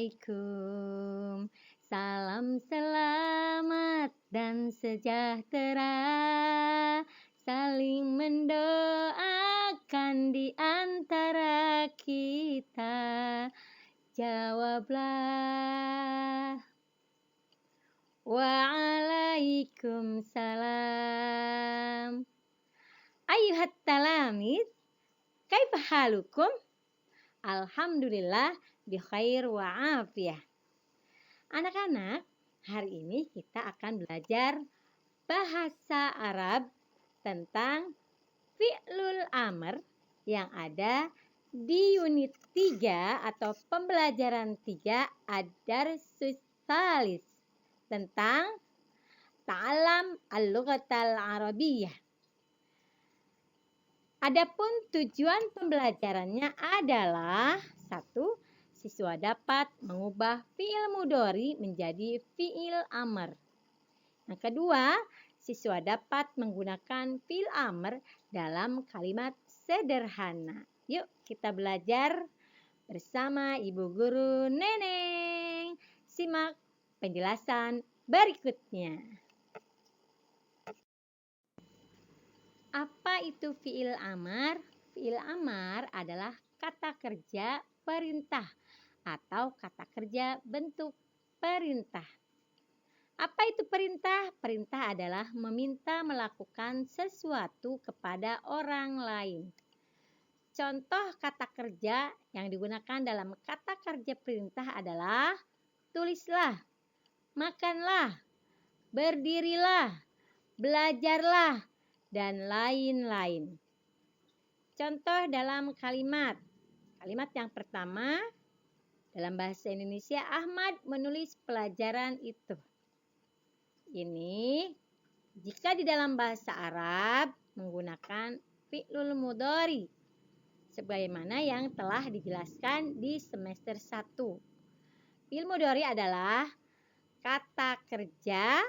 Assalamualaikum. Salam selamat dan sejahtera. Saling mendoakan di antara kita. Jawablah. Waalaikumsalam. Ayuhat talamis, kaifa halukum? Alhamdulillah bi khair wa afiyah. Anak-anak, hari ini kita akan belajar bahasa Arab tentang fi'lul amr yang ada di unit 3 atau pembelajaran 3 ad-darsus tsalis tentang ta'allam al-lughatal arabiyyah. Adapun tujuan pembelajarannya adalah 1. Siswa dapat mengubah fi'il mudhari menjadi fi'il amr. Yang kedua, siswa dapat menggunakan fi'il amr dalam kalimat sederhana. Yuk kita belajar bersama Ibu Guru Neneng. Simak penjelasan berikutnya. Apa itu fi'il amar? Fi'il amar adalah kata kerja perintah atau kata kerja bentuk perintah. Apa itu perintah? Perintah adalah meminta melakukan sesuatu kepada orang lain. Contoh kata kerja yang digunakan dalam kata kerja perintah adalah tulislah, makanlah, berdirilah, belajarlah, dan lain-lain. Contoh dalam kalimat. Kalimat yang pertama, dalam bahasa Indonesia, Ahmad menulis pelajaran itu. Ini, jika di dalam bahasa Arab menggunakan fi'lul mudhari, sebagaimana yang telah dijelaskan di semester 1. Fi'il mudhari adalah kata kerja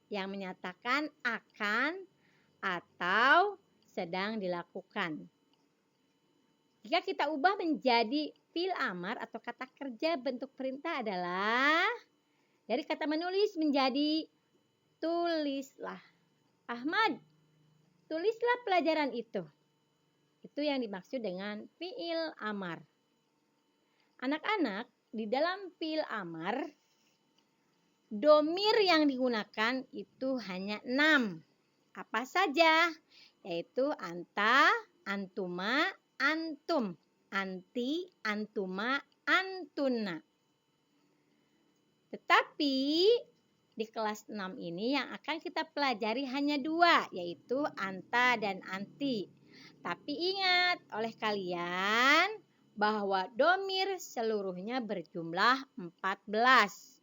yang menyatakan akan atau sedang dilakukan. Jika kita ubah menjadi fi'il amar atau kata kerja bentuk perintah adalah dari kata menulis menjadi tulislah. Ahmad, tulislah pelajaran itu. Itu yang dimaksud dengan fi'il amar. Anak-anak, di dalam fi'il amar, domir yang digunakan itu hanya 6. Apa saja? Yaitu anta, antuma, antum, anti, antuma, antunna. Tetapi di kelas 6 ini yang akan kita pelajari hanya 2, yaitu anta dan anti. Tapi ingat oleh kalian bahwa domir seluruhnya berjumlah 14.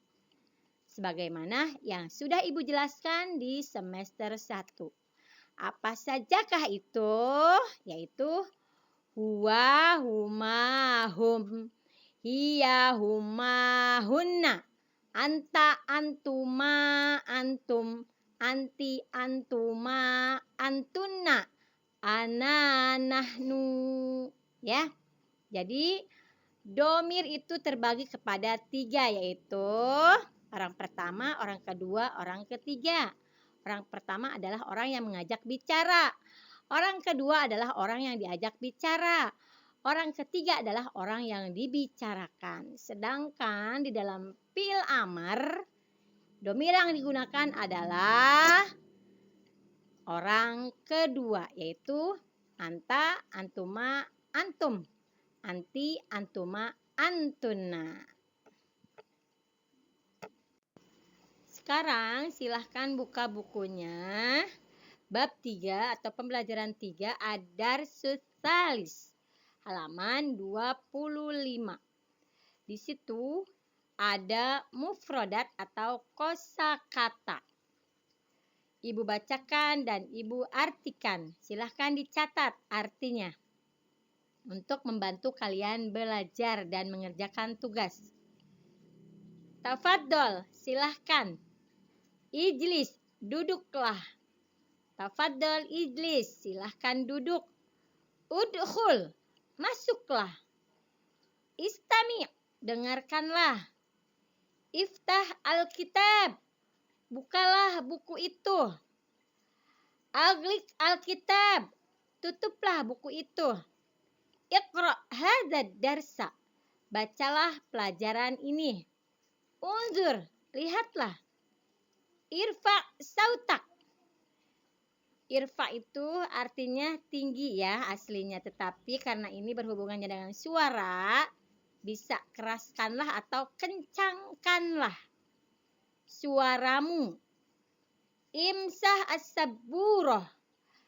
Sebagaimana yang sudah Ibu jelaskan di semester 1. Apa sajakah itu? Yaitu huwa, huma, hum, hiya, huma, hunna, anta, antuma, antum, anti, antuma, antunna, ana, nahnu. Ya, jadi domir itu terbagi kepada 3, yaitu orang pertama, orang kedua, orang ketiga. Orang pertama adalah orang yang mengajak bicara. Orang kedua adalah orang yang diajak bicara. Orang ketiga adalah orang yang dibicarakan. Sedangkan di dalam fi'il amar, domir yang digunakan adalah orang kedua, yaitu anta, antuma, antum, anti, antuma, antunna. Sekarang silahkan buka bukunya. Bab 3 atau pembelajaran 3 ad-darsus tsalis. Halaman 25. Di situ ada mufradat atau kosakata. Ibu bacakan dan Ibu artikan. Silahkan dicatat artinya untuk membantu kalian belajar dan mengerjakan tugas. Tafadhol, silahkan. Ijlis, duduklah. Tafadhol ijlis, silahkan duduk. Udkhul, masuklah. Istami', dengarkanlah. Iftah al-kitab. Bukalah buku itu. Aglik al-kitab. Tutuplah buku itu. Iqra hadzal darsa. Bacalah pelajaran ini. Unzur, lihatlah. Irfa sautak. Irfa itu artinya tinggi ya aslinya. Tetapi karena ini berhubungannya dengan suara, bisa keraskanlah atau kencangkanlah suaramu. Imsah as-saburoh.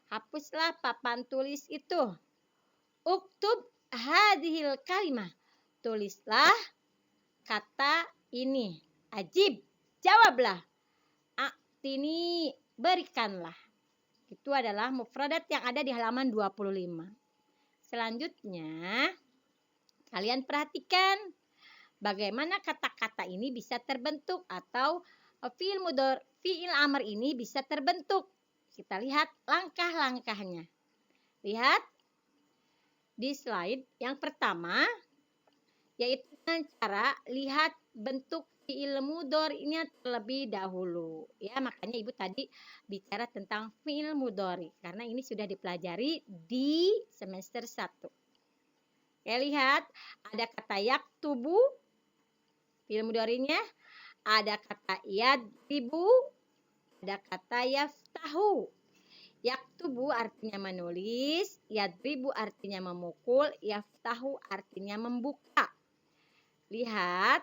Hapuslah papan tulis itu. Uktub hadhil kalimah. Tulislah kata ini. Ajib, jawablah. Aktini, berikanlah. Itu adalah mufradat yang ada di halaman 25. Selanjutnya, kalian perhatikan bagaimana kata-kata ini bisa terbentuk atau fi'il amr ini bisa terbentuk. Kita lihat langkah-langkahnya. Lihat di slide yang pertama, yaitu dengan cara lihat bentuk fi'il mudhari'nya terlebih dahulu. Ya, makanya Ibu tadi bicara tentang fi'il mudhari karena ini sudah dipelajari di semester 1. Oke, lihat ada kata yaktubu, fi'il mudhari'nya, ada kata yadribu, ada kata yaftahu. Yaktubu artinya menulis, yadribu artinya memukul, yaftahu artinya membuka. Lihat,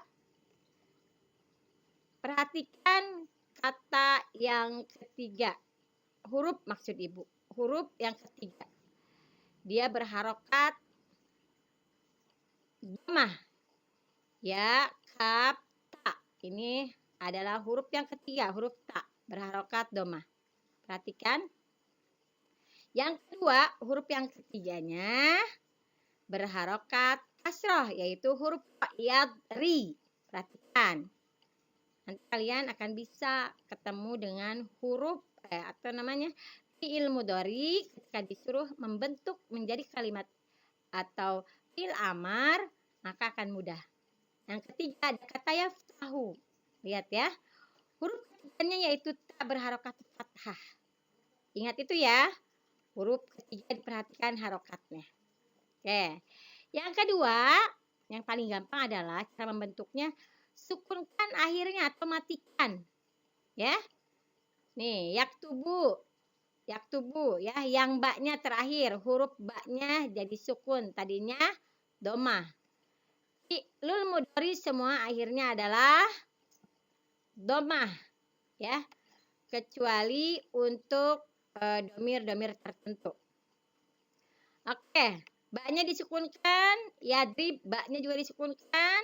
perhatikan kata yang ketiga. Huruf maksud Ibu, huruf yang ketiga. Dia berharokat dhammah. Ya, kaf, ta. Ini adalah huruf yang ketiga, huruf ta, berharokat dhammah. Perhatikan. Yang kedua, huruf yang ketiganya berharokat kasroh, yaitu huruf yadri. Perhatikan. Nanti kalian akan bisa ketemu dengan huruf fi'il mudhari ketika disuruh membentuk menjadi kalimat atau fi'il amar, maka akan mudah. Yang ketiga ada kata yaftahu. Lihat ya. Huruf ketiganya yaitu ta berharokat fathah. Ingat itu ya. Huruf ketiga diperhatikan harokatnya. Oke. Yang kedua, yang paling gampang adalah cara membentuknya, sukunkan akhirnya atau matikan. Ya. Nih, yaktubu. Yaktubu ya, yang baknya terakhir, huruf baknya jadi sukun, tadinya dhammah. Fi'lul mudhari semua akhirnya adalah dhammah ya. Kecuali untuk domir-domir tertentu. Oke, baknya disukunkan, yadrib baknya juga disukunkan,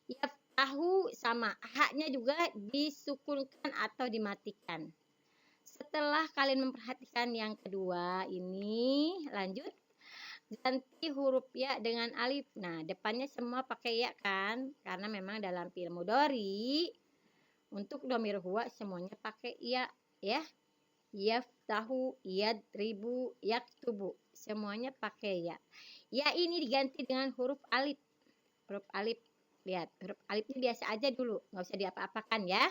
yaftahu sama haknya juga disukunkan atau dimatikan. Setelah kalian memperhatikan yang kedua ini, lanjut ganti huruf ya dengan alif. Nah, depannya semua pakai ya kan? Karena memang dalam fi'il mudhari untuk domir huwa semuanya pakai ya. Yaftahu, yadribu, yaktubu. Semuanya pakai ya. Ya ini diganti dengan huruf alif. Huruf alif. Lihat, huruf alifnya biasa aja dulu. Nggak usah diapa-apakan ya.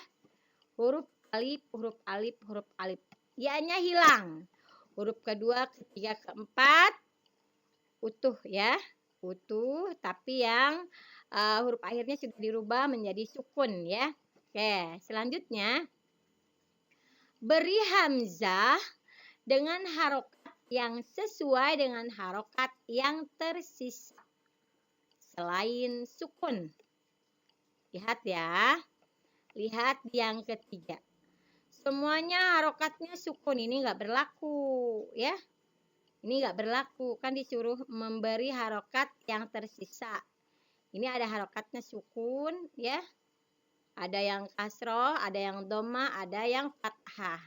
Huruf alif, huruf alif, huruf alif. Ya-nya hilang. Huruf kedua, ketiga, keempat. Utuh ya. Utuh, tapi yang huruf akhirnya sudah dirubah menjadi sukun ya. Oke, selanjutnya. Beri hamzah dengan harokat yang sesuai dengan harokat yang tersisa selain sukun. Lihat ya. Lihat yang ketiga. Semuanya harokatnya sukun. Ini nggak berlaku ya. Ini nggak berlaku. Kan disuruh memberi harokat yang tersisa. Ini ada harokatnya sukun ya. Ada yang kasroh, ada yang dhammah, ada yang fathah.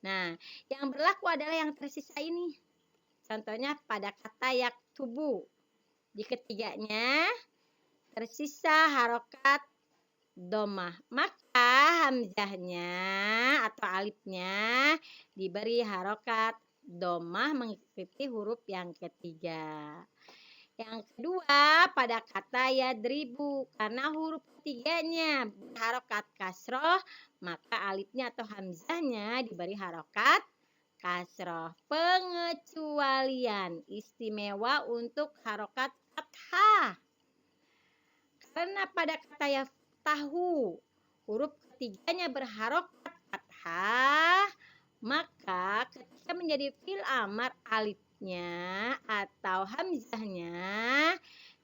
Nah, yang berlaku adalah yang tersisa ini. Contohnya pada kata yaktubu. Di ketiganya tersisa harokat dhammah. Maka hamzahnya atau alifnya diberi harokat dhammah mengikuti huruf yang ketiga. Yang kedua pada kata yadribu, karena huruf ketiganya harokat kasroh, maka alifnya atau hamzahnya diberi harokat kasroh. Pengecualian istimewa untuk harokat fathah. Karena pada kata yaftahu huruf ketiganya berharokat fathah, maka ketika menjadi fi'il amar alifnya atau hamzahnya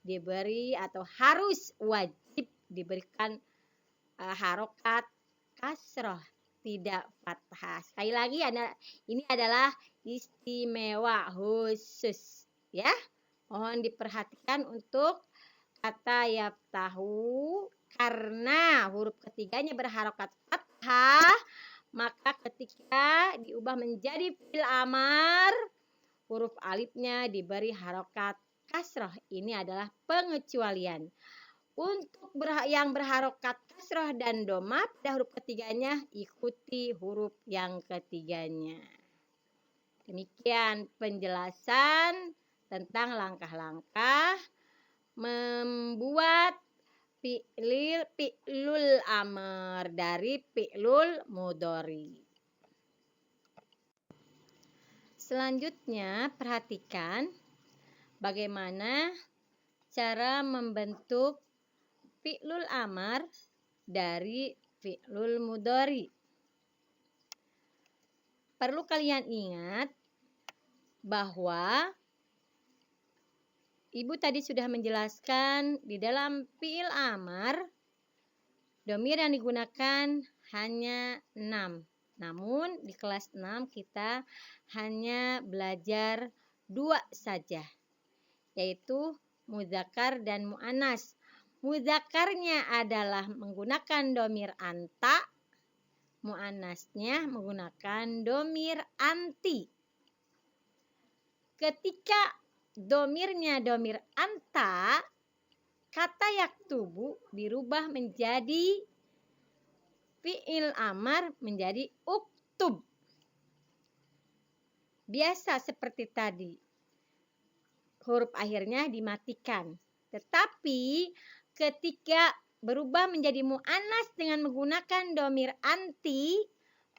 diberi atau harus wajib diberikan harokat kasroh, tidak fathah. Sekali lagi ini adalah istimewa khusus ya. Mohon diperhatikan untuk kata yaftahu, karena huruf ketiganya berharokat fathah, maka ketika diubah menjadi fi'il amar, huruf alifnya diberi harokat kasroh. Ini adalah pengecualian. Untuk yang berharokat kasroh dan domah pada huruf ketiganya, ikuti huruf yang ketiganya. Demikian penjelasan tentang langkah-langkah membuat fi'lul amr dari fi'lul mudhari. Selanjutnya perhatikan bagaimana cara membentuk fi'lul amr dari fi'lul mudhari. Perlu kalian ingat bahwa Ibu tadi sudah menjelaskan di dalam fi'il amar domir yang digunakan hanya 6. Namun di kelas 6 kita hanya belajar 2 saja, yaitu mudzakkar dan mu'annas. Mudzakarnya adalah menggunakan domir anta, mu'annasnya menggunakan domir anti. Ketika domirnya domir anta, kata yaktubu dirubah menjadi fi'il amar menjadi uktub. Biasa seperti tadi, huruf akhirnya dimatikan. Tetapi ketika berubah menjadi mu'annas dengan menggunakan domir anti,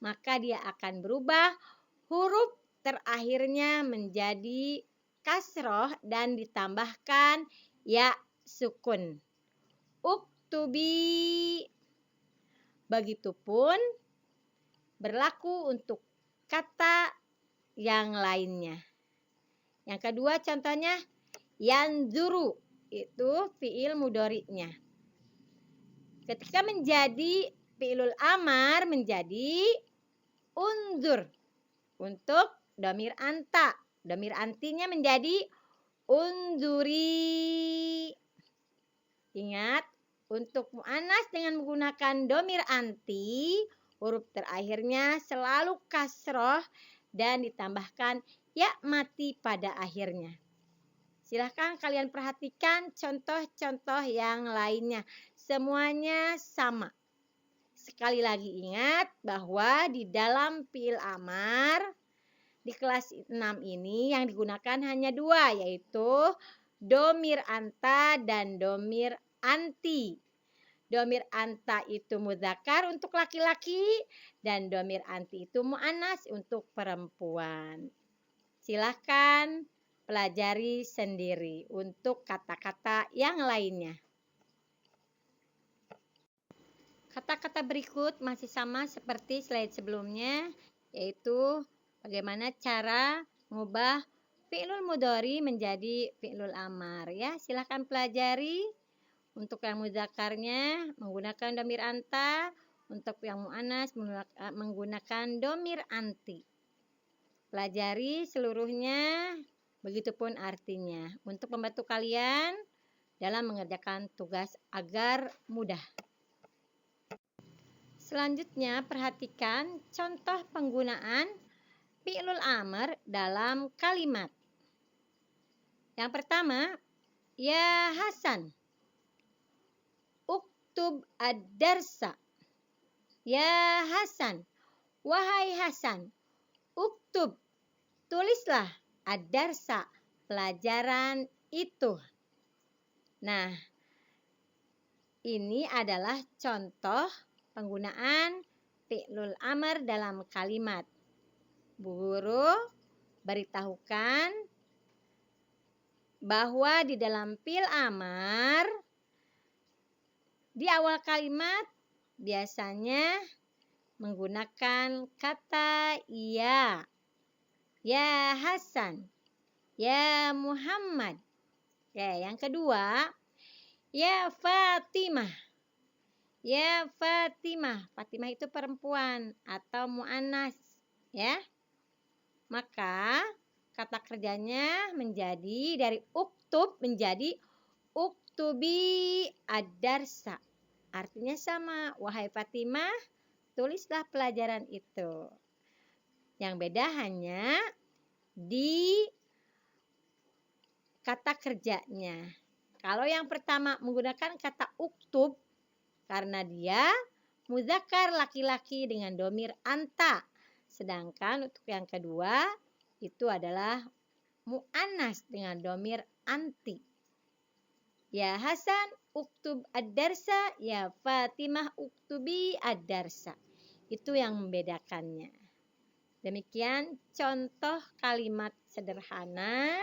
maka dia akan berubah huruf terakhirnya menjadi kasroh dan ditambahkan ya sukun. Uktubi. Begitupun berlaku untuk kata yang lainnya. Yang kedua contohnya yanzuru, itu fi'il mudhari'nya. Ketika menjadi fi'ilul amar menjadi unzur untuk domir anta. Domir antinya menjadi unzuri. Ingat, untuk mu'annas dengan menggunakan domir anti, huruf terakhirnya selalu kasroh dan ditambahkan ya mati pada akhirnya. Silahkan kalian perhatikan contoh-contoh yang lainnya. Semuanya sama. Sekali lagi ingat bahwa di dalam fi'il amar di kelas 6 ini yang digunakan hanya 2, yaitu domir anta dan domir anti. Domir anta itu mudzakkar untuk laki-laki dan domir anti itu mu'annas untuk perempuan. Silahkan pelajari sendiri untuk kata-kata yang lainnya. Kata-kata berikut masih sama seperti slide sebelumnya, yaitu bagaimana cara mengubah fi'lul mudhari menjadi fi'lul amar ya. Silahkan pelajari. Untuk yang mudzakarnya menggunakan domir anta, untuk yang mu'annas menggunakan domir anti. Pelajari seluruhnya, begitupun artinya untuk membantu kalian dalam mengerjakan tugas agar mudah. Selanjutnya perhatikan contoh penggunaan fi'lul amr dalam kalimat. Yang pertama, ya Hasan, uktub ad-darsa. Ya Hasan, wahai Hasan, uktub, tulislah ad-darsa, pelajaran itu. Nah, ini adalah contoh penggunaan fi'lul amr dalam kalimat. Bu Guru beritahukan bahwa di dalam fi'il amr di awal kalimat biasanya menggunakan kata ya. Ya Hasan, ya Muhammad. Oke, yang kedua, ya Fatimah. Ya Fatimah. Fatimah itu perempuan atau mu'annas, ya. Maka kata kerjanya menjadi dari uktub menjadi uktubi ad-darsa. Artinya sama, wahai Fatimah, tulislah pelajaran itu. Yang beda hanya di kata kerjanya. Kalau yang pertama menggunakan kata uktub karena dia muzakkar laki-laki dengan domir anta. Sedangkan untuk yang kedua itu adalah mu'annas dengan domir anti. Ya Hasan uktub ad-darsa, ya Fatimah uktubi ad-darsa. Itu yang membedakannya. Demikian contoh kalimat sederhana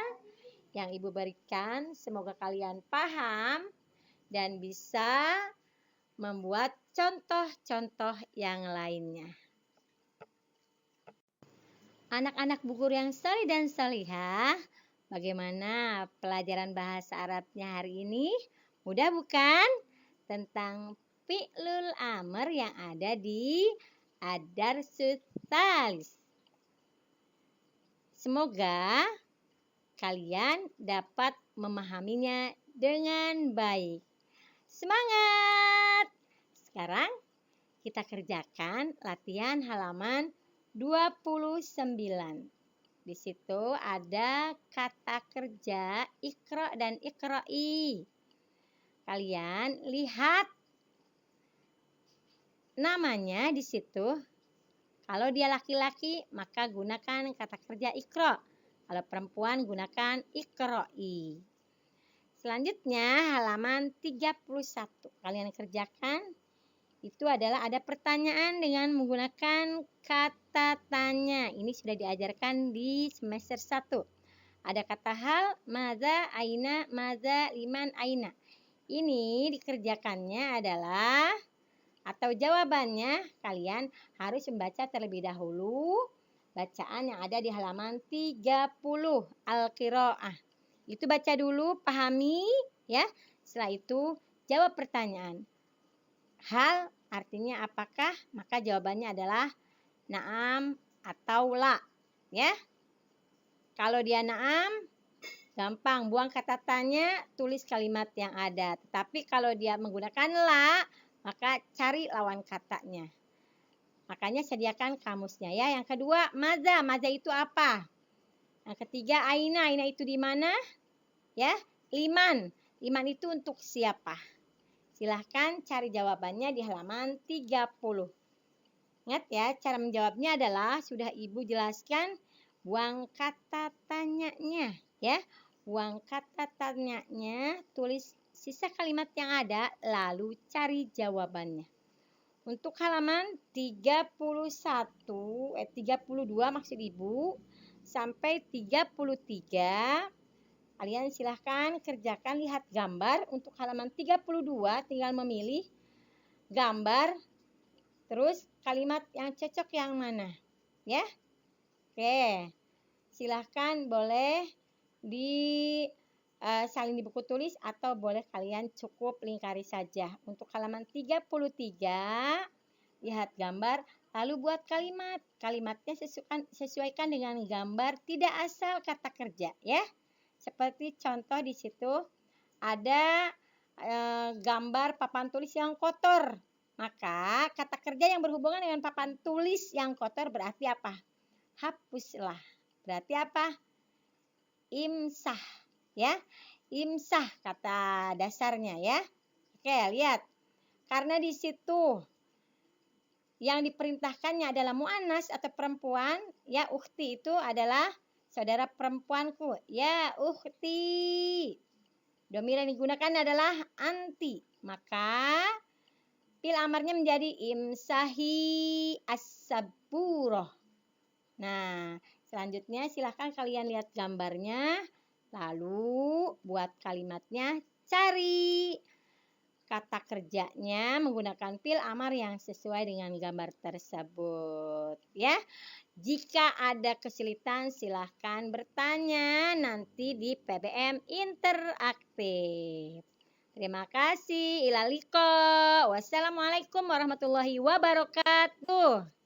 yang Ibu berikan. Semoga kalian paham dan bisa membuat contoh-contoh yang lainnya. Anak-anak Bu Guru yang salih dan salihah, bagaimana pelajaran bahasa Arabnya hari ini? Mudah bukan? Tentang fi'lul amr yang ada di ad-darsus tsalis. Semoga kalian dapat memahaminya dengan baik. Semangat! Sekarang kita kerjakan latihan halaman 29. Di situ ada kata kerja ikra dan ikra'i. Kalian lihat namanya di situ. Kalau dia laki-laki maka gunakan kata kerja ikra. Kalau perempuan gunakan ikra'i. Selanjutnya halaman 31. Kalian kerjakan. Itu adalah ada pertanyaan dengan menggunakan kata tanya. Ini sudah diajarkan di semester 1. Ada kata hal, maza, aina, maza, liman, aina. Ini dikerjakannya adalah atau jawabannya kalian harus membaca terlebih dahulu bacaan yang ada di halaman 30 Al-Qiraah. Itu baca dulu, pahami ya. Setelah itu jawab pertanyaan. Hal artinya apakah? Maka jawabannya adalah na'am atau la, ya. Kalau dia na'am, gampang, buang kata tanya, tulis kalimat yang ada. Tetapi kalau dia menggunakan la, maka cari lawan katanya. Makanya sediakan kamusnya ya. Yang kedua, maza. Maza itu apa? Yang ketiga, aina. Aina itu di mana? Ya, liman. Liman itu untuk siapa? Silahkan cari jawabannya di halaman 30. Ingat ya, cara menjawabnya adalah sudah Ibu jelaskan, buang kata tanyanya ya. Buang kata tanyanya, tulis sisa kalimat yang ada, lalu cari jawabannya. Untuk halaman 32 maksud Ibu sampai 33, kalian silahkan kerjakan, lihat gambar. Untuk halaman 32 tinggal memilih gambar, terus kalimat yang cocok yang mana ya. Oke, silahkan boleh salin di buku tulis atau boleh kalian cukup lingkari saja. Untuk halaman 33 lihat gambar lalu buat kalimat. Kalimatnya sesuaikan dengan gambar, tidak asal kata kerja ya. Seperti contoh di situ ada gambar papan tulis yang kotor. Maka kata kerja yang berhubungan dengan papan tulis yang kotor berarti apa? Hapuslah. Berarti apa? Imsah. Ya, imsah kata dasarnya ya. Oke, lihat. Karena di situ yang diperintahkannya adalah mu'annas atau perempuan, ya ukhti itu adalah saudara perempuanku. Ya ukhti. Domir yang digunakan adalah anti. Maka fi'il amarnya menjadi imsahi as-saburoh. Nah, selanjutnya silahkan kalian lihat gambarnya. Lalu buat kalimatnya, cari kata kerjanya menggunakan fi'il amar yang sesuai dengan gambar tersebut. Ya, jika ada kesulitan silahkan bertanya nanti di PBM interaktif. Terima kasih. Ilaliko. Wassalamualaikum warahmatullahi wabarakatuh.